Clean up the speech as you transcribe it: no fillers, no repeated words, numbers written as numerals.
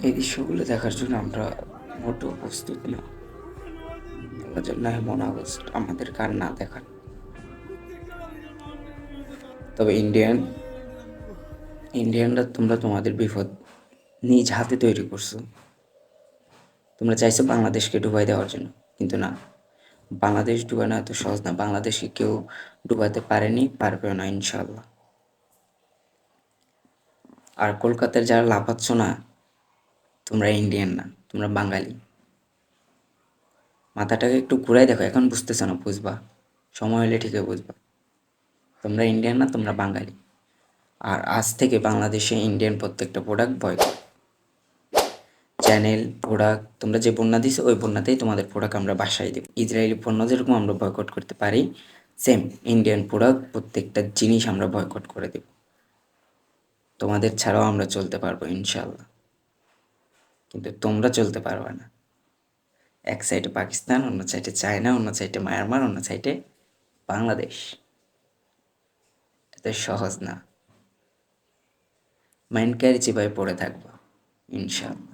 এই দৃশ্যগুলো দেখার জন্য আমরা মোটেও প্রস্তুত না। আল্লাহ জন্য এমন অবস্থা আমাদের কার না দেখান। তবে ইন্ডিয়ানরা তোমরা তোমাদের বিপদ নিজ হাতে তৈরি করছো। তোমরা চাইছো বাংলাদেশকে ডুবাই দেওয়ার জন্য, কিন্তু না, বাংলাদেশ ডুবানো এত সহজ না। বাংলাদেশকে কেউ ডুবাতে পারেনি, পারবেও না ইনশাল্লাহ। আর কলকাতার যারা লাফাচ্ছ না, তোমরা ইন্ডিয়ান না, তোমরা বাঙালি। মাথাটাকে একটু ঘুরাই দেখো, এখন বুঝতেছো না, বুঝবা, সময় হলে ঠিকই বুঝবা। তোমরা ইন্ডিয়ান না, তোমরা বাঙালি। আর আজ থেকে বাংলাদেশে ইন্ডিয়ান প্রত্যেকটা প্রোডাক্ট বয়কট। চ্যানেল, প্রোডাক্ট, তোমরা যে বন্যা দিছো ওই বন্যাতেই তোমাদের প্রোডাক্ট আমরা বাসায় দেবো। ইসরায়েলি পণ্য যেরকম আমরা বয়কট করতে পারি, সেম ইন্ডিয়ান প্রোডাক্ট প্রত্যেকটা জিনিস আমরা বয়কট করে দেব। তোমাদের ছাড়াও আমরা চলতে পারবো ইনশাল্লাহ, কিন্তু তোমরা চলতে পারবে না। এক সাইডে পাকিস্তান, অন্য সাইডে চায়না, অন্য সাইডে মায়ানমার, অন্য সাইডে বাংলাদেশ। এত সহজ না। মাইন্ড ক্যারি চিপায় পড়ে থাকবো ইনশাল্লাহ।